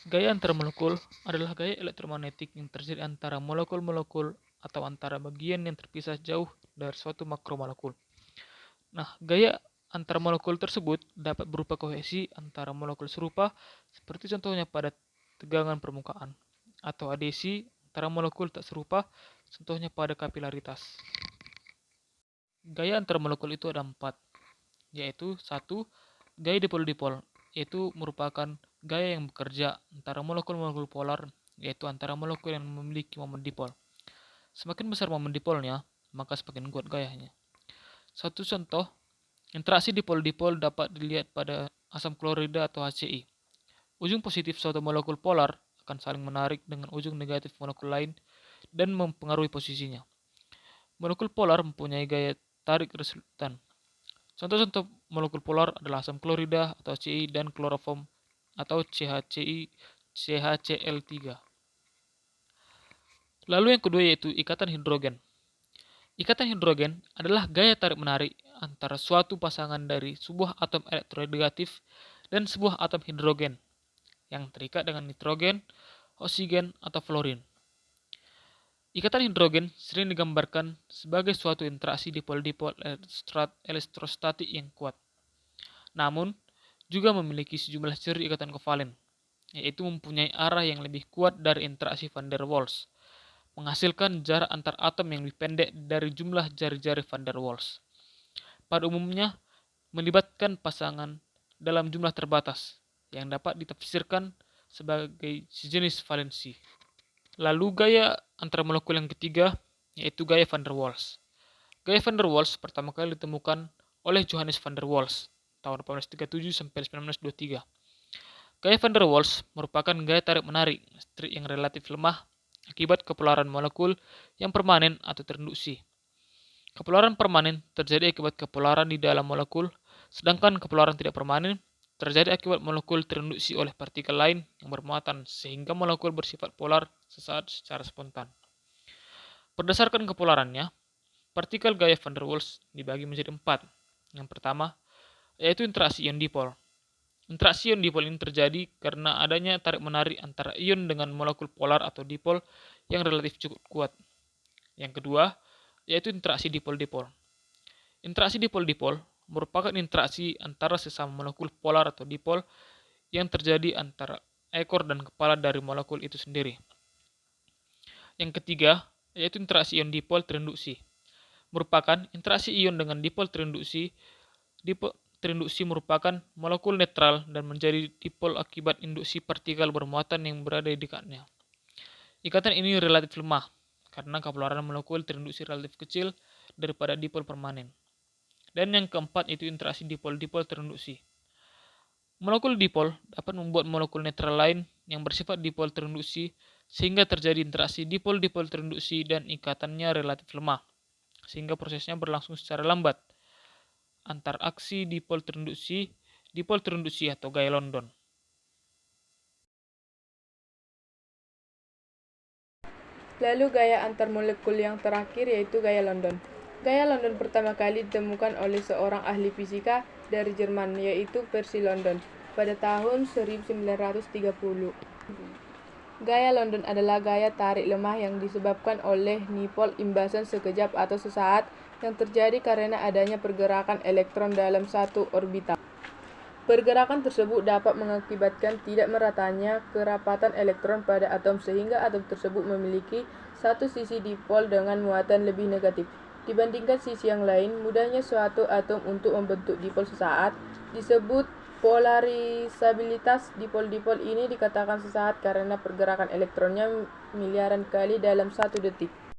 Gaya antar molekul adalah gaya elektromagnetik yang terjadi antara molekul-molekul atau antara bagian yang terpisah jauh dari suatu makromolekul. Nah, gaya antar molekul tersebut dapat berupa kohesi antara molekul serupa, seperti contohnya pada tegangan permukaan, atau adesi antara molekul tak serupa, contohnya pada kapilaritas. Gaya antar molekul itu ada 4, yaitu 1. Gaya dipol-dipol, yaitu merupakan gaya yang bekerja antara molekul-molekul polar, yaitu antara molekul yang memiliki momen dipol. Semakin besar momen dipolnya, maka semakin kuat gayanya. Satu contoh, interaksi dipol-dipol dapat dilihat pada asam klorida atau HCl. Ujung positif suatu molekul polar akan saling menarik dengan ujung negatif molekul lain dan mempengaruhi posisinya. Molekul polar mempunyai gaya tarik resultan. Contoh-contoh molekul polar adalah asam klorida atau HCl dan kloroform atau CHCl3. Lalu yang kedua yaitu ikatan hidrogen. Ikatan hidrogen adalah gaya tarik-menarik antara suatu pasangan dari sebuah atom elektronegatif dan sebuah atom hidrogen yang terikat dengan nitrogen, oksigen, atau fluorin. Ikatan hidrogen sering digambarkan sebagai suatu interaksi dipol-dipol elektrostatik yang kuat. Namun, juga memiliki sejumlah ciri ikatan kovalen, yaitu mempunyai arah yang lebih kuat dari interaksi van der Waals, menghasilkan jarak antar atom yang lebih pendek dari jumlah jari-jari van der Waals. Pada umumnya, melibatkan pasangan dalam jumlah terbatas, yang dapat ditafsirkan sebagai sejenis valensi. Lalu gaya antar molekul yang ketiga, yaitu gaya van der Waals. Gaya van der Waals pertama kali ditemukan oleh Johannes van der Waals tahun 1837 sampai 1923. Gaya van der Waals merupakan gaya tarik-menarik listrik yang relatif lemah akibat kepolaran molekul yang permanen atau tereduksi. Kepolaran permanen terjadi akibat kepolaran di dalam molekul, sedangkan kepolaran tidak permanen terjadi akibat molekul tereduksi oleh partikel lain yang bermuatan sehingga molekul bersifat polar sesaat secara spontan. Berdasarkan kepolarannya, partikel gaya van der Waals dibagi menjadi 4. Yang pertama, yaitu interaksi ion dipol. Interaksi ion dipol ini terjadi karena adanya tarik-menarik antara ion dengan molekul polar atau dipol yang relatif cukup kuat. Yang kedua, yaitu interaksi dipol-dipol. Interaksi dipol-dipol merupakan interaksi antara sesama molekul polar atau dipol yang terjadi antara ekor dan kepala dari molekul itu sendiri. Yang ketiga, yaitu interaksi ion dipol tereduksi. Merupakan interaksi ion dengan dipol tereduksi. Dipol tereduksi merupakan molekul netral dan menjadi dipol akibat induksi partikel bermuatan yang berada di dekatnya. Ikatan ini relatif lemah karena kepolaran molekul tereduksi relatif kecil daripada dipol permanen. Dan yang keempat itu interaksi dipol-dipol tereduksi. Molekul dipol dapat membuat molekul netral lain yang bersifat dipol tereduksi sehingga terjadi interaksi dipol-dipol tereduksi dan ikatannya relatif lemah, sehingga prosesnya berlangsung secara lambat antar aksi dipol tereduksi atau gaya London. Lalu gaya antar molekul yang terakhir yaitu gaya London. Gaya London pertama kali ditemukan oleh seorang ahli fisika dari Jerman yaitu Percy London pada tahun 1930. Gaya London adalah gaya tarik lemah yang disebabkan oleh dipol imbasan sekejap atau sesaat yang terjadi karena adanya pergerakan elektron dalam satu orbital. Pergerakan tersebut dapat mengakibatkan tidak meratanya kerapatan elektron pada atom sehingga atom tersebut memiliki satu sisi dipol dengan muatan lebih negatif dibandingkan sisi yang lain. Mudahnya suatu atom untuk membentuk dipol sesaat disebut polarisabilitas. Dipol-dipol ini dikatakan sesaat karena pergerakan elektronnya miliaran kali dalam satu detik.